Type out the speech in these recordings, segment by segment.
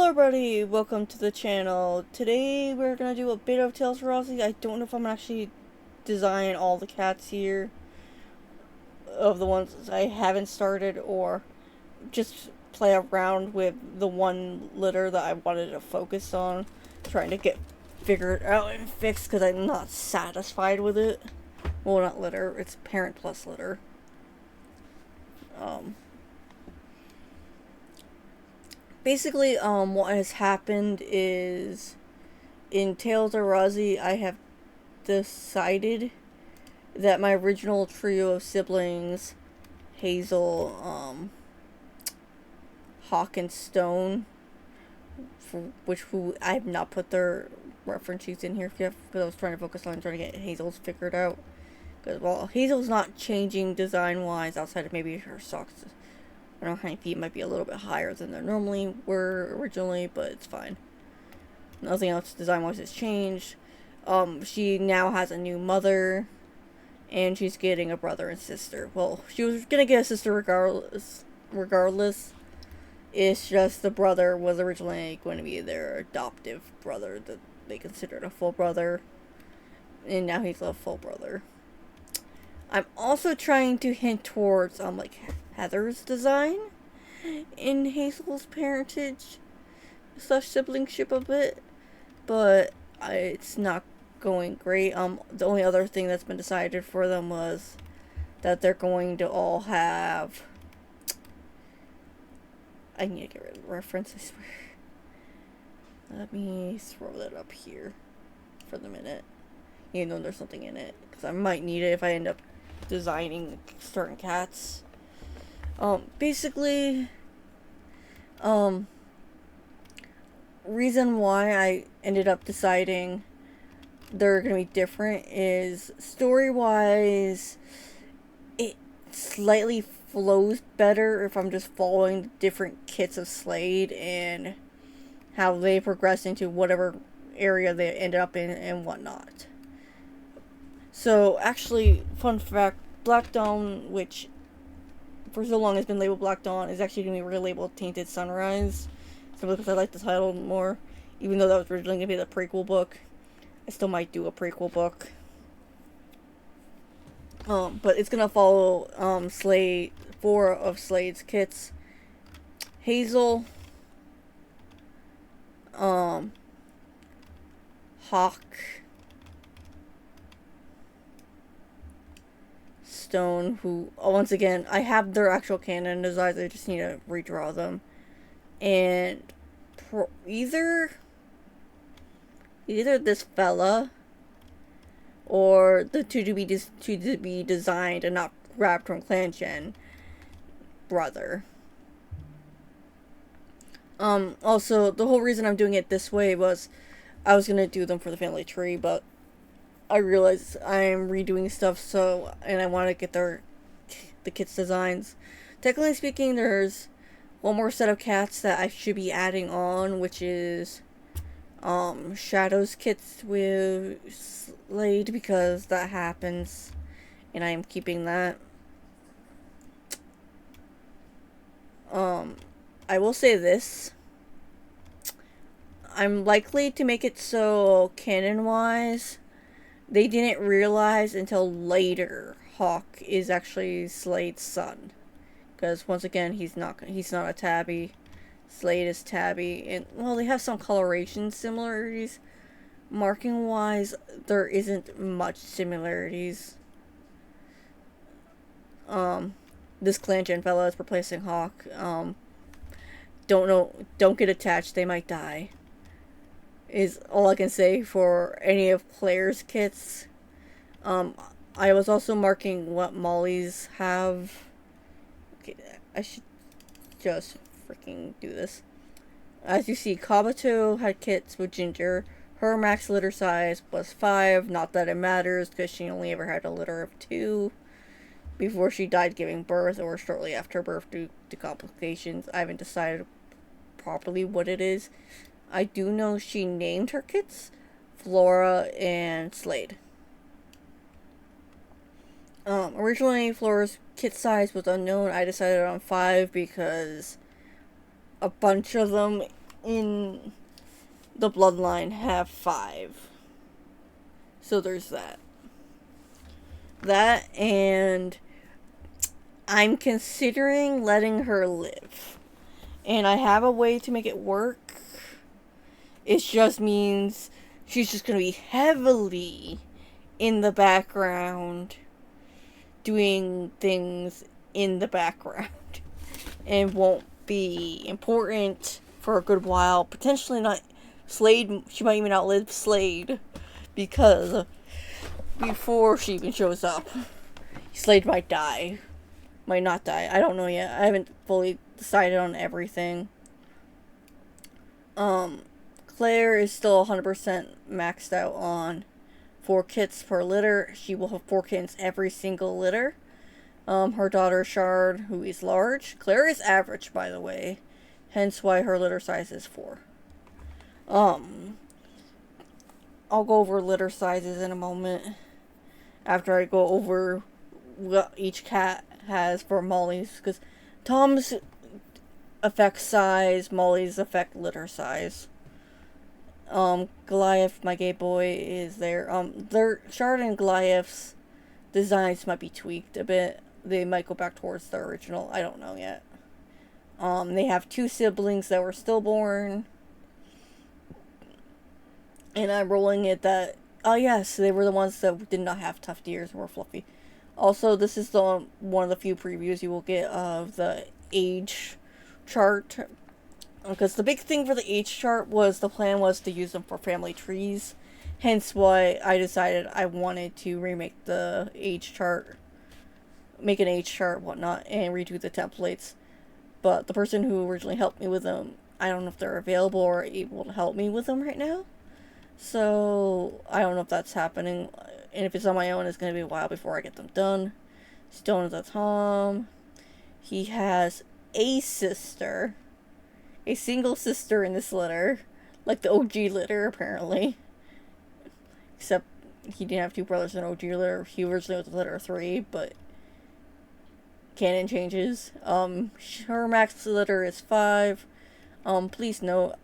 everybody, welcome to the channel. Today we're gonna do a bit of Tales of Rhazie. I don't know if I'm gonna actually design all the cats here, of the ones I haven't started, or just play around with the one litter that I wanted to focus on, trying to get figured out and fixed because I'm not satisfied with it. Well, not litter, it's parent plus litter. Basically, what has happened is in Tales of Rhazie, I have decided that my original trio of siblings, Hazel, Hawk, and Stone, who I have not put their reference sheets in here because I was trying to focus on trying to get Hazel's figured out. Because, well, Hazel's not changing design-wise outside of maybe her socks. I don't know, her feet might be a little bit higher than they normally were originally, but it's fine. Nothing else design-wise has changed. She now has a new mother, and she's getting a brother and sister. Well, she was gonna get a sister regardless. It's just the brother was originally going to be their adoptive brother that they considered a full brother, and now he's a full brother. I'm also trying to hint towards, like, Heather's design in Hazel's parentage / siblingship a bit, but it's not going great. The only other thing that's been decided for them was that they're going to all have... I need to get rid of the reference, I swear. Let me throw that up here for the minute, even though there's something in it, because I might need it if I end up designing certain cats. Basically, reason why I ended up deciding they're gonna be different is story-wise, it slightly flows better if I'm just following the different kits of Slade and how they progress into whatever area they ended up in and whatnot. So, actually, fun fact, Black Dawn, which for so long has been labeled Black Dawn, is actually going to be relabeled Tainted Sunrise, simply because I like the title more. Even though that was originally going to be the prequel book, I still might do a prequel book. But it's going to follow Slade, 4 of Slade's kits. Hazel, Hawk, Stone, who, once again, I have their actual canon designs, I just need to redraw them. And either this fella or the to be designed and not grabbed from Clan Gen brother. Also, the whole reason I'm doing it this way was I was gonna do them for the family tree, but I realized I'm redoing stuff, and I want to get the kids' designs. Technically speaking, there's one more set of cats that I should be adding on, which is Shadow's kits with Slade, because that happens, and I am keeping that. I will say this. I'm likely to make it so canon-wise they didn't realize until later Hawk is actually Slade's son, because once again he's not a tabby. Slade is tabby, and well, they have some coloration similarities. Marking wise, there isn't much similarities. This Clan Gen fella is replacing Hawk. Don't get attached, they might die, is all I can say for any of players' kits. I was also marking what Molly's have. Okay, I should just freaking do this. As you see, Kabuto had kits with Ginger. Her max litter size was 5. Not that it matters, because she only ever had a litter of 2 before she died giving birth, or shortly after birth due to complications. I haven't decided properly what it is. I do know she named her kits Flora and Slade. Originally, Flora's kit size was unknown. I decided on 5 because a bunch of them in the bloodline have 5. So there's that. That, and I'm considering letting her live. And I have a way to make it work. It just means she's just going to be heavily in the background, doing things in the background, and won't be important for a good while. Potentially not. Slade, she might even outlive Slade, because before she even shows up, Slade might die. Might not die. I don't know yet. I haven't fully decided on everything. Claire is still 100% maxed out on 4 kits per litter. She will have 4 kittens every single litter. Her daughter Shard, who is large. Claire is average, by the way. Hence why her litter size is 4. I'll go over litter sizes in a moment. After I go over what each cat has for Molly's. Because Tom's affect size, Molly's affect litter size. Goliath, my gay boy, is there. Their Shard and Goliath's designs might be tweaked a bit. They might go back towards the original. I don't know yet. They have 2 siblings that were stillborn. And I'm rolling it that, oh yes, they were the ones that did not have tufted ears and were fluffy. Also, this is the one of the few previews you will get of the age chart. Because the big thing for the age chart was the plan was to use them for family trees. Hence why I decided I wanted to remake the age chart. Make an age chart, whatnot, and redo the templates. But the person who originally helped me with them, I don't know if they're available or able to help me with them right now. So, I don't know if that's happening. And if it's on my own, it's going to be a while before I get them done. Stone is a Tom. He has a sister. A single sister in this litter. Like the OG litter, apparently. Except he didn't have 2 brothers in OG litter. He originally was litter 3, but canon changes. Her max litter is 5. Please note,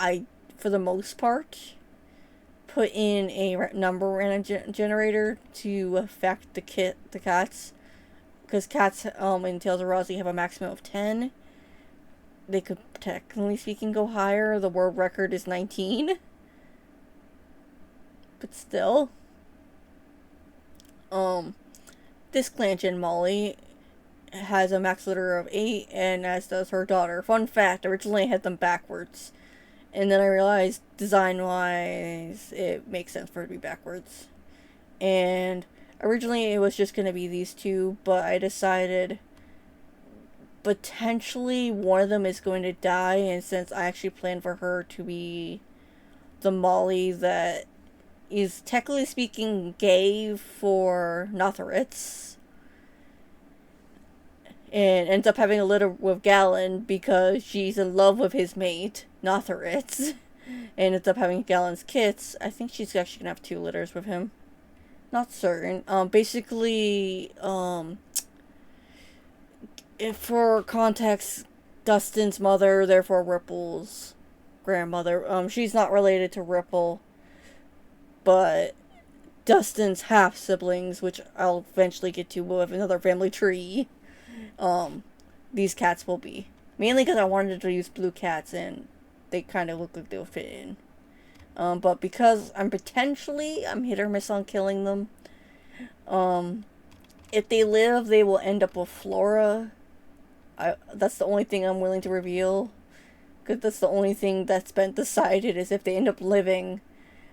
I, for the most part, put in a number random generator to affect the cats. Because cats, in Tales of Rhazie have a maximum of 10. They could, technically speaking, go higher. The world record is 19. But still. This Clanchen Molly has a max litter of 8, and as does her daughter. Fun fact, originally I had them backwards. And then I realized, design-wise, it makes sense for it to be backwards. And originally it was just going to be these 2, but I decided potentially one of them is going to die, and since I actually planned for her to be the Molly that is, technically speaking, gay for Nothoritz, and ends up having a litter with Galen because she's in love with his mate, Nothoritz, and ends up having Galen's kits. I think she's actually gonna have 2 litters with him. Not certain. Basically, if for context, Dustin's mother, therefore Ripple's grandmother, she's not related to Ripple, but Dustin's half-siblings, which I'll eventually get to with another family tree, these cats will be. Mainly because I wanted to use blue cats, and they kind of look like they'll fit in. But because I'm hit or miss on killing them. If they live, they will end up with Flora. That's the only thing I'm willing to reveal. Because that's the only thing that's been decided, is if they end up living,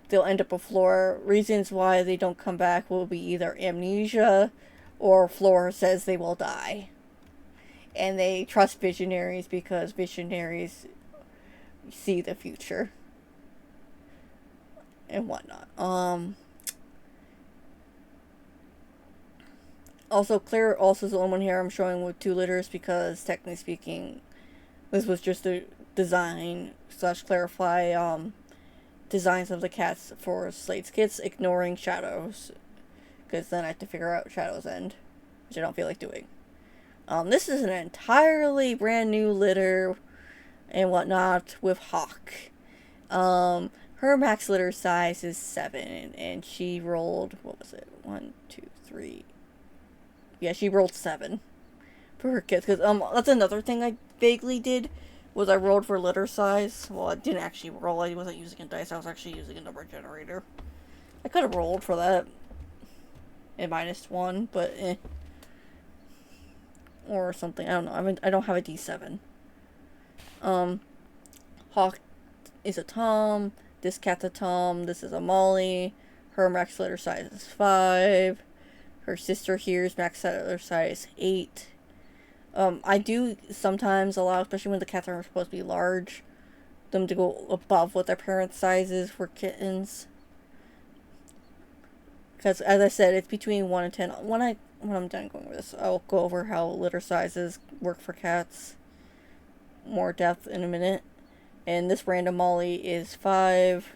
they'll end up with Flora. Reasons why they don't come back will be either amnesia, or Flora says they will die. And they trust visionaries because visionaries see the future. And whatnot. Also, Claire also is the only one here I'm showing with 2 litters because, technically speaking, this was just a design / clarify designs of the cats for Slade's kits, ignoring Shadow's. Because then I have to figure out Shadow's end, which I don't feel like doing. This is an entirely brand new litter and whatnot with Hawk. Her max litter size is 7, and she rolled, what was it? 1, 2, 3. Yeah, she rolled 7 for her kids. Because that's another thing I vaguely did, was I rolled for litter size. Well, I didn't actually roll. I wasn't using a dice. I was actually using a number generator. I could have rolled for that. At -1, but eh. Or something. I don't know. I don't have a D7. Hawk is a Tom. This cat's a Tom. This is a Molly. Her max litter size is 5. Her sister here's max litter size 8. I do sometimes allow, especially when the cats are supposed to be large, them to go above what their parents' size is for kittens. Because, as I said, it's between 1 and 10. When I'm done going with this, I'll go over how litter sizes work for cats. More depth in a minute. And this random Molly is 5.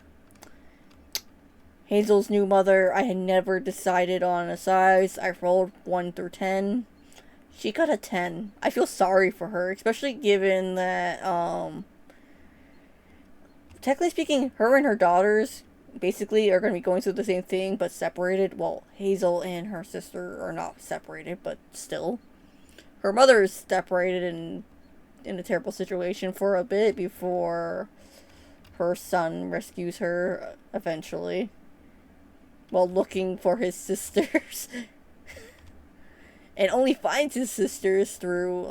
Hazel's new mother, I had never decided on a size. I rolled 1 through 10. She got a 10. I feel sorry for her, especially given that, technically speaking, her and her daughters basically are going to be going through the same thing, but separated. Well, Hazel and her sister are not separated, but still. Her mother is separated and in a terrible situation for a bit before her son rescues her eventually. While looking for his sisters. And only finds his sisters through,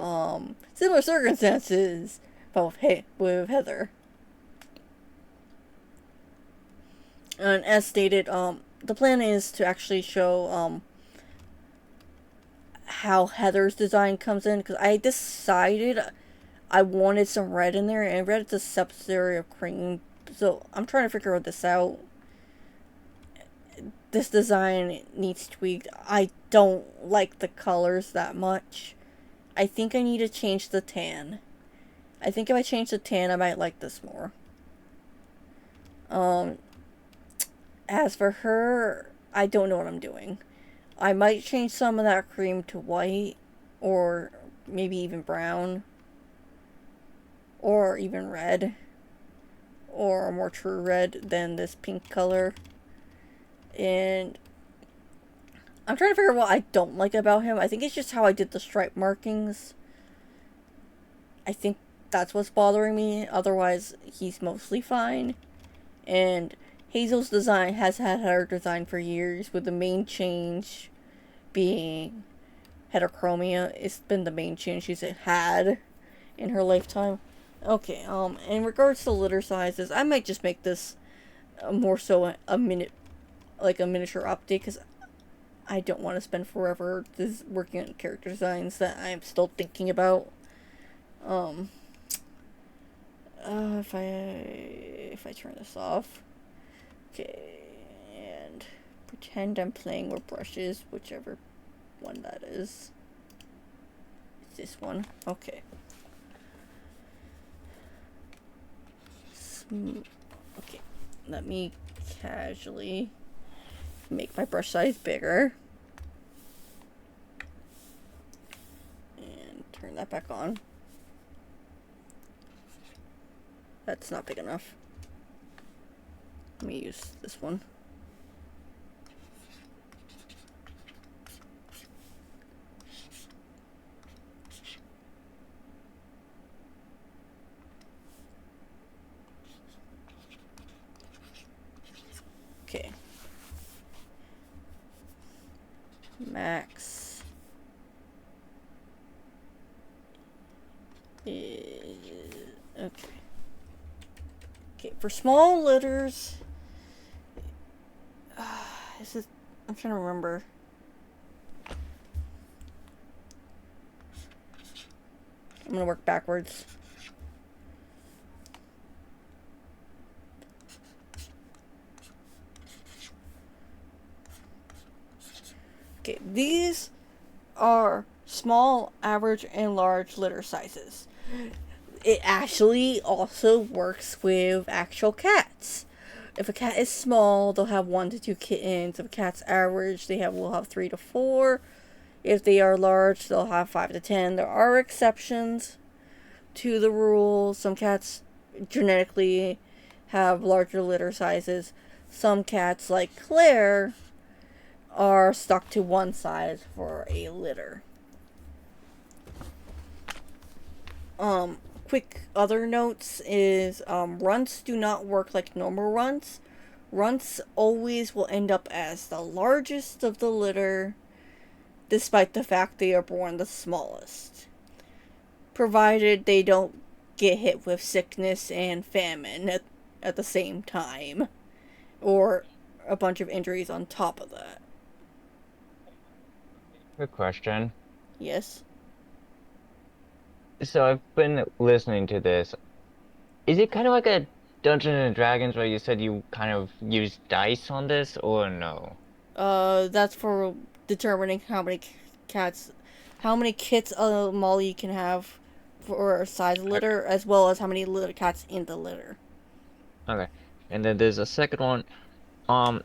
similar circumstances. But with Heather. And as stated, the plan is to actually show, how Heather's design comes in. Because I decided I wanted some red in there. And red is a subsidiary of cream. So I'm trying to figure this out. This design needs tweaked. I don't like the colors that much. I think I need to change the tan. I think if I change the tan, I might like this more. As for her, I don't know what I'm doing. I might change some of that cream to white, or maybe even brown, or even red, or a more true red than this pink color. And I'm trying to figure out what I don't like about him. I think it's just how I did the stripe markings. I think that's what's bothering me. Otherwise, he's mostly fine. And Hazel's design has had her design for years, with the main change being heterochromia. It's been the main change she's had in her lifetime. Okay, in regards to litter sizes, I might just make this more so a miniature update, because I don't want to spend forever just working on character designs that I'm still thinking about. If I turn this off, okay, and pretend I'm playing with brushes, whichever one that is. It's this one. Okay. Okay, let me casually make my brush size bigger and turn that back on. That's not big enough. Let me use this one. Okay. Max is okay. Okay, for small litters, is it? I'm trying to remember. I'm gonna work backwards. Okay, these are small, average, and large litter sizes. It actually also works with actual cats. If a cat is small, they'll have 1 to 2 kittens. If a cat's average, will have 3 to 4. If they are large, they'll have 5 to 10. There are exceptions, to the rule. Some cats genetically have larger litter sizes. Some cats, like Claire, are stuck to one size for a litter. Quick other notes is runts do not work like normal runts. Runts always will end up as the largest of the litter, despite the fact they are born the smallest, provided they don't get hit with sickness and famine at the same time, or a bunch of injuries on top of that. Good question. Yes. So I've been listening to this. Is it kind of like a Dungeons and Dragons where you said you kind of use dice on this, or no? That's for determining how many kits a Molly can have for a size Okay. litter, as well as how many litter cats in the litter. Okay. And then there's a second one. Um,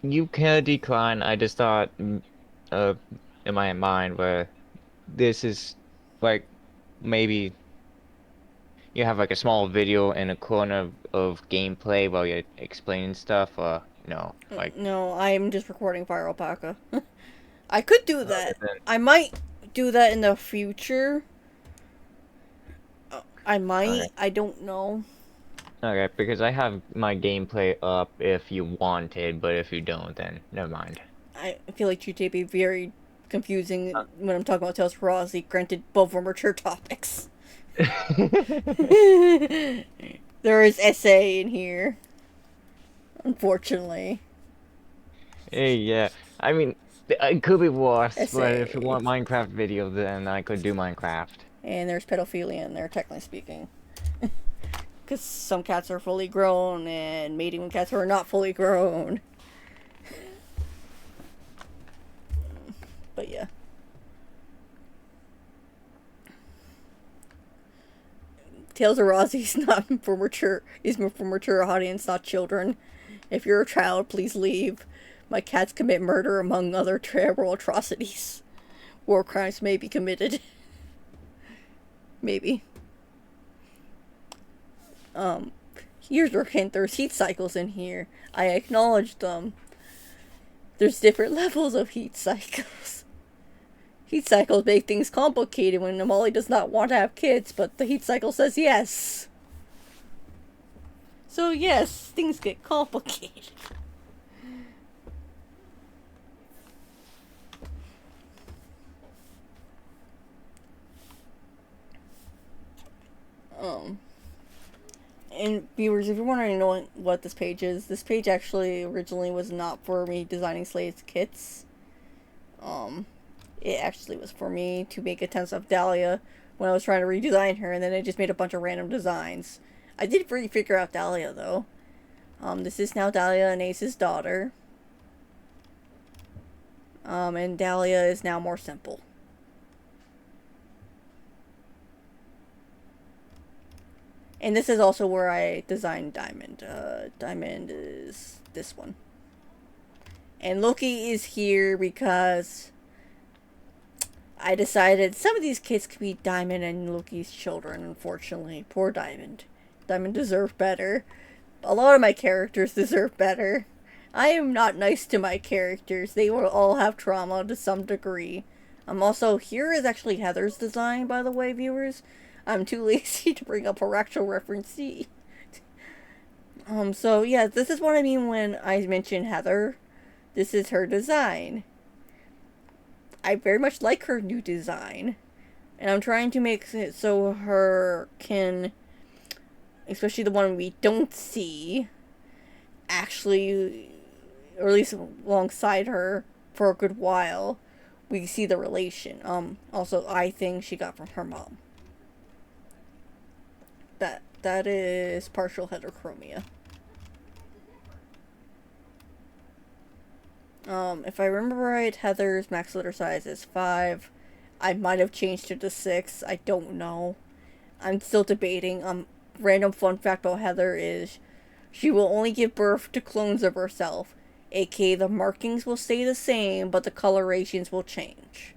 you can decline. I just thought, uh, in my mind where this is like maybe you have like a small video in a corner of gameplay while you're explaining stuff, or no, like. No, I'm just recording Fire Alpaca. I could do Okay, that. then. I might do that in the future. I might. Okay. I don't know. Okay, because I have my gameplay up if you wanted, but if you don't, then never mind. I feel like GTA be very confusing when I'm talking about Tales of Rhazie. Granted, both are mature topics. There is essay in here, unfortunately. Hey, yeah. I mean, it could be worse, but if you Essay. want Minecraft video, then I could do Minecraft. And there's pedophilia in there, technically speaking. Because some cats are fully grown and mating with cats who are not fully grown. But yeah. Tales of Rossi is not for mature. Is for mature audience, not children. If you're a child, please leave. My cats commit murder among other terrible atrocities. War crimes may be committed. Maybe. Um, Here's your hint. There's heat cycles in here. I acknowledge them. There's different levels of heat cycles. Heat cycles make things complicated when Molly does not want to have kids, but the heat cycle says yes. So yes, things get complicated. Um, and viewers, if you're wondering what this page is, this page actually originally was not for me designing Slade's kits. Um, it actually was for me to make attempts of Dahlia when I was trying to redesign her, and then I just made a bunch of random designs. I did really figure out Dahlia though. This is now Dahlia and Ace's daughter. And Dahlia is now more simple. And this is also where I designed Diamond. Diamond is this one. And Loki is here because I decided some of these kids could be Diamond and Loki's children, unfortunately. Poor Diamond. Diamond deserved better. A lot of my characters deserve better. I am not nice to my characters. They will all have trauma to some degree. Also, here is actually Heather's design, by the way, viewers. I'm too lazy to bring up her actual reference C. So yeah, this is what I mean when I mention Heather. This is her design. I very much like her new design. And I'm trying to make it so her can, especially the one we don't see, actually, or at least alongside her for a good while, we see the relation. Also, I think she got from her mom. That is partial heterochromia. If I remember right, Heather's max litter size is 5. I might have changed it to 6. I don't know. I'm still debating. Random fun fact about Heather is she will only give birth to clones of herself. aka the markings will stay the same, but the colorations will change.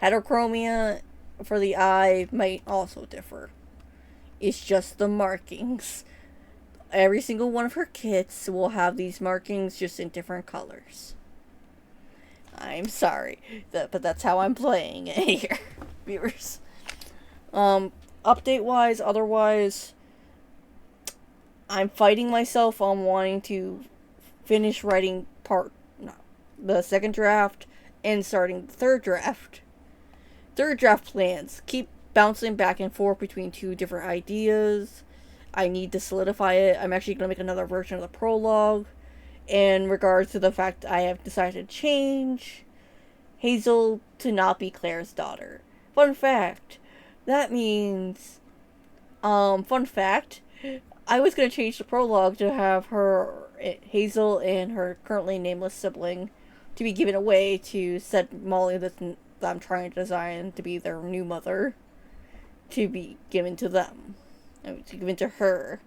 Heterochromia for the eye might also differ. It's just the markings. Every single one of her kits will have these markings just in different colors. I'm sorry, but that's how I'm playing it here, viewers. Update wise, otherwise, I'm fighting myself on wanting to finish writing the second draft and starting the third draft. Third draft plans keep bouncing back and forth between two different ideas. I need to solidify it. I'm actually going to make another version of the prologue in regards to the fact I have decided to change Hazel to not be Claire's daughter. Fun fact. That means, fun fact, I was going to change the prologue to have Hazel and her currently nameless sibling, to be given away to said Molly that I'm trying to design to be their new mother, to be given to them. I mean, to given to her.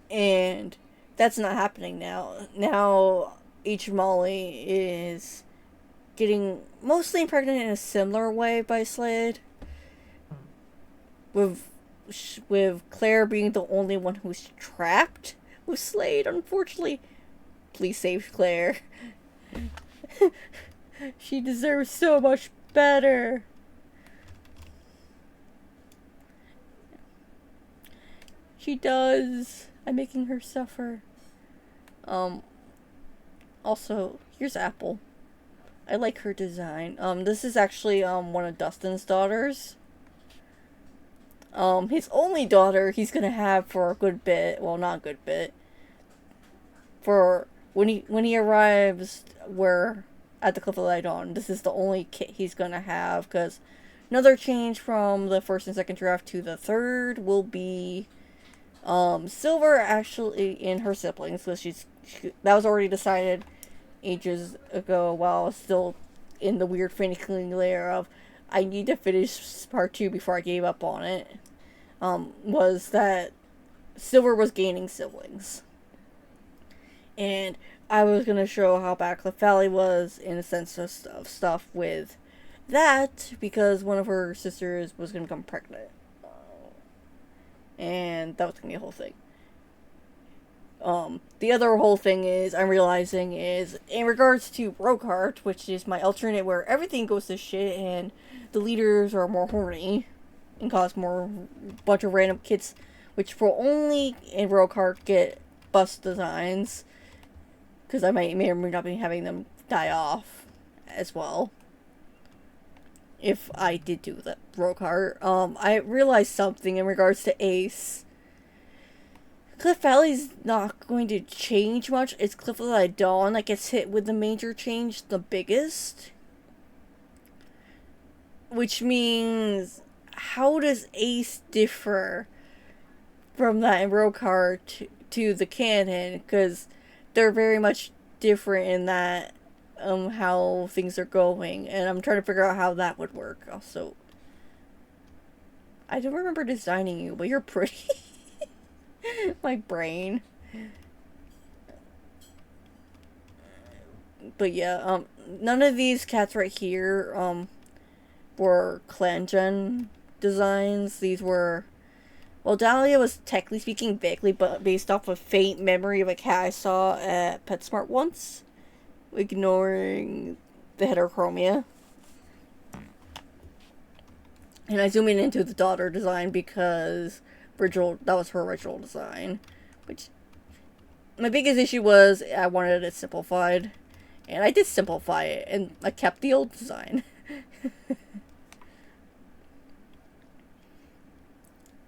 And that's not happening now. Now, each Molly is getting mostly pregnant in a similar way by Slade. With Claire being the only one who's trapped with Slade, unfortunately. Please save Claire. She deserves so much better. She does. I'm making her suffer. Also, here's Apple. I like her design. This is actually, one of Dustin's daughters. His only daughter he's gonna have for a good bit. Well, not a good bit. For when he arrives at the Cliff of Light Dawn, this is the only kit he's gonna have, because another change from the first and second draft to the third will be Silver actually in her siblings, because that was already decided ages ago while still in the weird finishing layer of I need to finish part 2 before I gave up on it, was that Silver was gaining siblings. And I was going to show how bad Cliff Valley was in a sense of stuff with that, because one of her sisters was going to become pregnant. And that was going to be a whole thing. The other whole thing I'm realizing is, in regards to Brocart, which is my alternate where everything goes to shit and the leaders are more horny and cause more bunch of random kits, which will only in Brocart get bust designs, because I may or may not be having them die off as well. If I did do that Brocart, I realized something in regards to Ace. Cliff Valley's not going to change much. It's Cliff of the Dawn that gets hit with the major change, the biggest. Which means, how does Ace differ from that in Brocart to the canon? Because they're very much different in that, how things are going. And I'm trying to figure out how that would work. Also, I don't remember designing you, but you're pretty. My brain. But yeah, none of these cats right here, were clan gen designs. These were, well, Dahlia was technically speaking vaguely, but based off a faint memory of a cat I saw at PetSmart once, ignoring the heterochromia. And I zoom in into the daughter design because that was her original design, which my biggest issue was I wanted it simplified, and I did simplify it, and I kept the old design.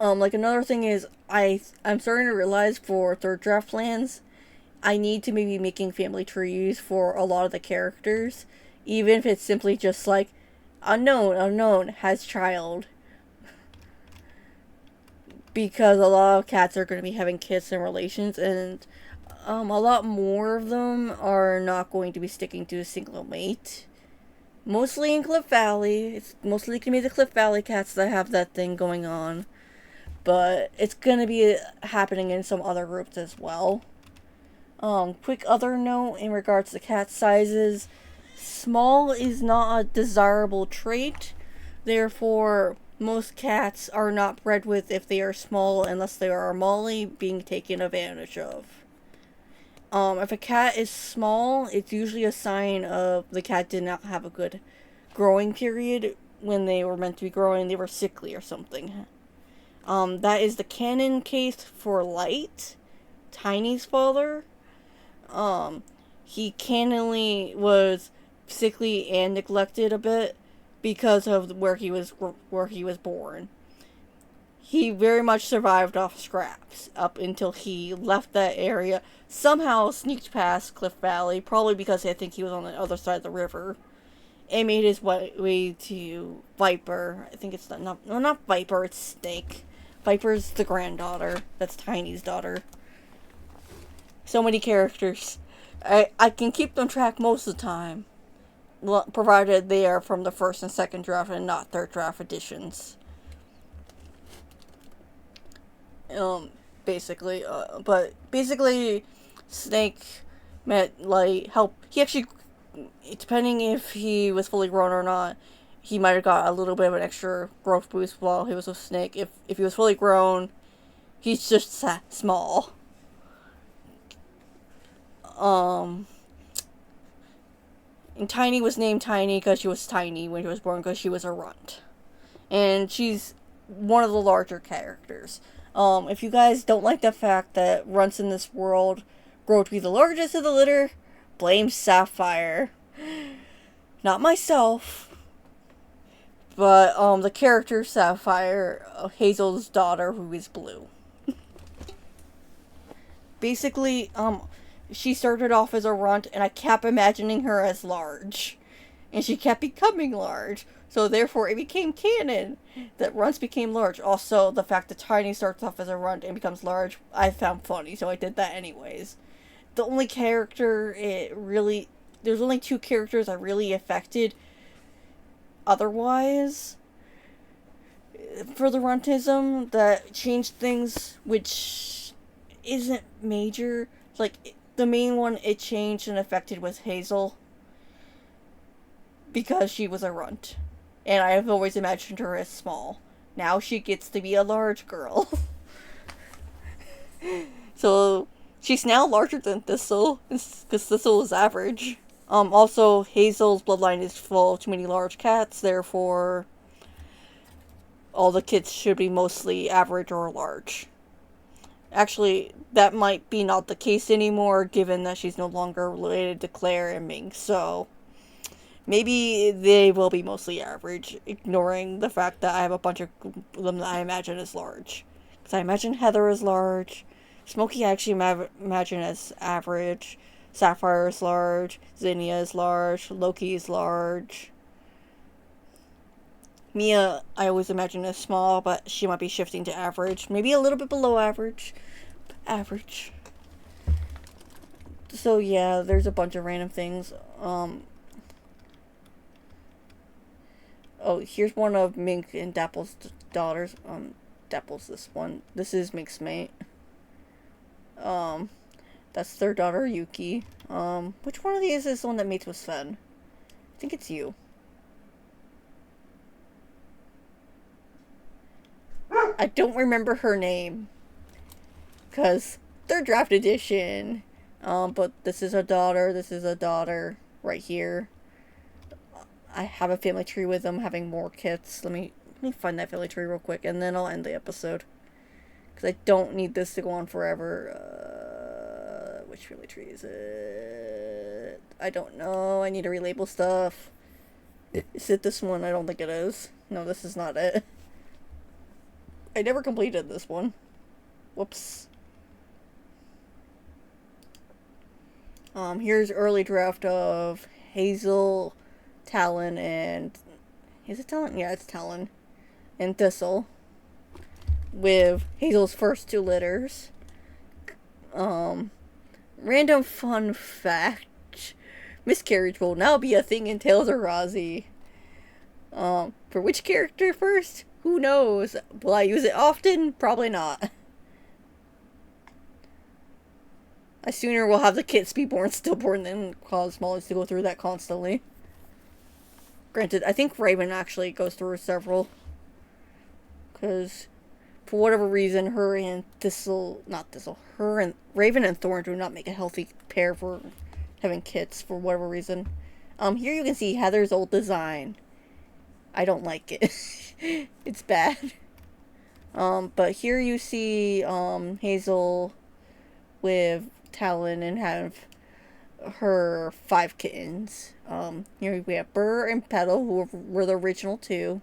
Like another thing is I'm starting to realize for third draft plans, I need to maybe making family trees for a lot of the characters, even if it's simply just like unknown has child. Because a lot of cats are going to be having kids and relations, and a lot more of them are not going to be sticking to a single mate. Mostly in Cliff Valley. It's mostly going to be the Cliff Valley cats that have that thing going on. But it's going to be happening in some other groups as well. Quick other note in regards to cat sizes. Small is not a desirable trait. Therefore, most cats are not bred with if they are small unless they are molly being taken advantage of. If a cat is small, it's usually a sign of the cat did not have a good growing period when they were meant to be growing. They were sickly or something. That is the canon case for Light, Tiny's father. He canonly was sickly and neglected a bit because of where he was born. He very much survived off scraps up until he left that area. Somehow sneaked past Cliff Valley, probably because I think he was on the other side of the river, and made his way to Viper. I think it's not Viper, it's Snake. Viper's the granddaughter. That's Tiny's daughter. So many characters. I can keep them track most of the time, provided they are from the first and second draft and not third draft editions. But basically, Snake met Light help. He actually, depending if he was fully grown or not, he might have got a little bit of an extra growth boost while he was with Snake. If he was fully grown, he's just small. And Tiny was named Tiny because she was tiny when she was born because she was a runt. And she's one of the larger characters. If you guys don't like the fact that runts in this world grow to be the largest of the litter, blame Sapphire. Not myself. But, the character Sapphire, Hazel's daughter, who is blue. Basically, she started off as a runt, and I kept imagining her as large. And she kept becoming large. So therefore, it became canon that runts became large. Also, the fact that Tiny starts off as a runt and becomes large, I found funny, so I did that anyways. The only character there's only two characters I really affected otherwise for the runtism that changed things, which isn't major. Like, the main one it changed and affected was Hazel, because she was a runt. And I have always imagined her as small. Now she gets to be a large girl. So, she's now larger than Thistle, because Thistle is average. Also, Hazel's bloodline is full of too many large cats, therefore, all the kids should be mostly average or large. Actually, that might be not the case anymore, given that she's no longer related to Claire and Ming, so maybe they will be mostly average, ignoring the fact that I have a bunch of them that I imagine as large. Because I imagine Heather is large, Smokey I actually imagine as average, Sapphire is large, Zinnia is large, Loki is large. Mia, I always imagine as small, but she might be shifting to average. Maybe a little bit below average. Average. So yeah, there's a bunch of random things. Oh, here's one of Mink and Dapple's daughters. Dapple's this one. This is Mink's mate. That's their daughter, Yuki. Which one of these is the one that mates with Sven? I think it's you. I don't remember her name. Because third draft edition. But this is a daughter, right here. I have a family tree with them having more kits. Let me find that family tree real quick, and then I'll end the episode. Because I don't need this to go on forever. Which family tree is it? I don't know. I need to relabel stuff. Is it this one? I don't think it is. No, this is not it. I never completed this one. Whoops. Here's early draft of Hazel, Talon, and... Is it Talon? Yeah, it's Talon. And Thistle. With Hazel's first two litters. Random fun fact. Miscarriage will now be a thing in Tales of Rhazie. For which character first? Who knows? Will I use it often? Probably not. I sooner will have the kids be born stillborn than cause Molly's to go through that constantly. Granted, I think Raven actually goes through several. because for whatever reason, her and her and Raven and Thorn do not make a healthy pair for having kids for whatever reason. Here you can see Heather's old design. I don't like it. It's bad. But here you see, Hazel with Talon and have her 5 kittens. Here we have Burr and Petal, who were the original 2.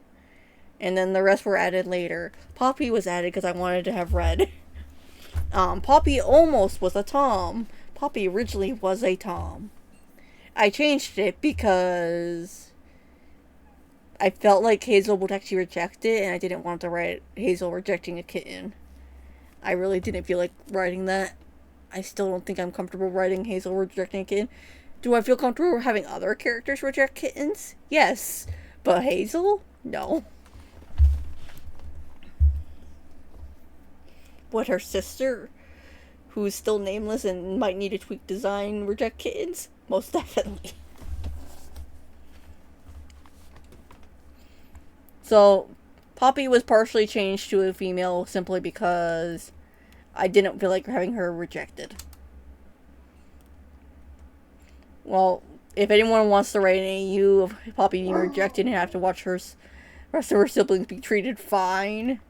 And then the rest were added later. Poppy was added because I wanted to have red. Poppy almost was a Tom. Poppy originally was a Tom. I changed it because I felt like Hazel would actually reject it, and I didn't want to write Hazel rejecting a kitten. I really didn't feel like writing that. I still don't think I'm comfortable writing Hazel rejecting a kitten. Do I feel comfortable having other characters reject kittens? Yes. But Hazel? No. Would her sister, who's still nameless and might need a tweaked design, reject kittens? Most definitely. So, Poppy was partially changed to a female simply because I didn't feel like having her rejected. Well, if anyone wants to write an AU of Poppy being rejected and have to watch her rest of her siblings be treated fine,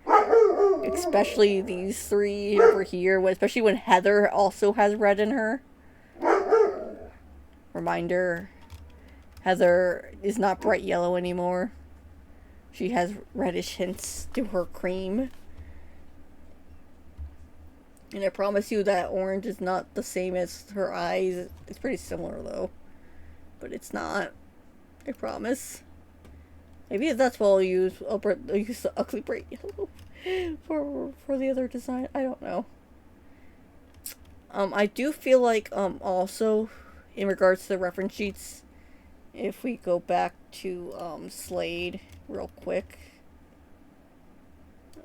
especially these 3 over here, especially when Heather also has red in her. Reminder, Heather is not bright yellow anymore. She has reddish hints to her cream. And I promise you that orange is not the same as her eyes. It's pretty similar though. But it's not. I promise. Maybe that's what I'll use. I'll use the ugly bright yellow for the other design. I don't know. I do feel like also in regards to the reference sheets, if we go back to Slade real quick.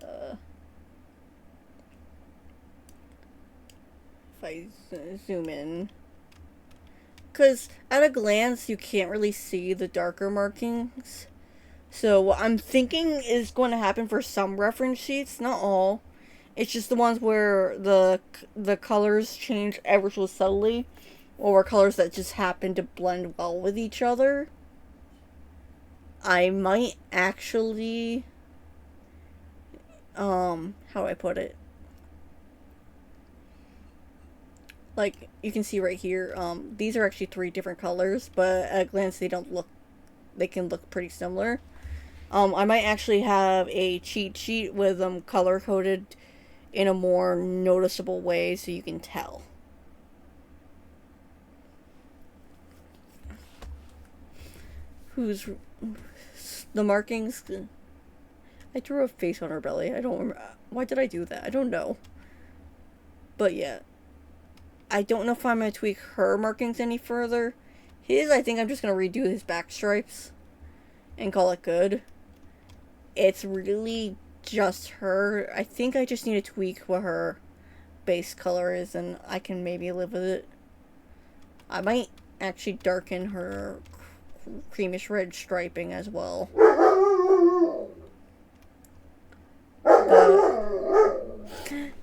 If I zoom in, because at a glance you can't really see the darker markings. So what I'm thinking is going to happen for some reference sheets, not all. It's just the ones where the colors change ever so subtly, or colors that just happen to blend well with each other. I might actually, how do I put it? Like, you can see right here, these are actually 3 different colors, but at a glance they can look pretty similar. I might actually have a cheat sheet with them color-coded in a more noticeable way so you can tell. Who's the markings? I drew a face on her belly. I don't remember. Why did I do that? I don't know. But yeah. I don't know if I'm going to tweak her markings any further. His, I think I'm just going to redo his back stripes and call it good. It's really just her. I think I just need to tweak what her base color is, and I can maybe live with it. I might actually darken her creamish red striping as well.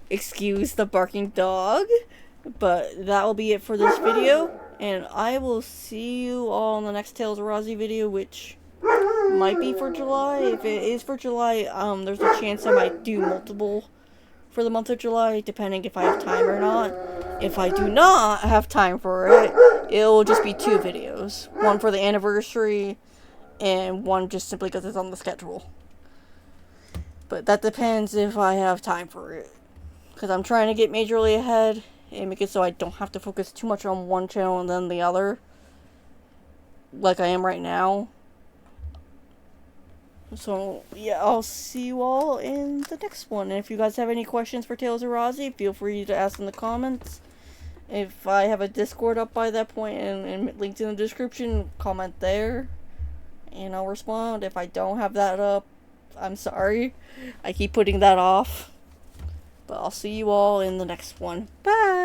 Excuse the barking dog. But that will be it for this video, and I will see you all in the next Tales of Rhazie video, which might be for July. If it is for July, there's a chance I might do multiple for the month of July, depending if I have time or not. If I do not have time for it, it'll just be 2 videos. One for the anniversary, and one just simply because it's on the schedule. But that depends if I have time for it. Because I'm trying to get majorly ahead and make it so I don't have to focus too much on one channel and then the other, like I am right now. So, yeah, I'll see you all in the next one. And if you guys have any questions for Tales of Rhazie, feel free to ask in the comments. If I have a Discord up by that point and linked in the description, comment there, and I'll respond. If I don't have that up, I'm sorry. I keep putting that off. But I'll see you all in the next one. Bye!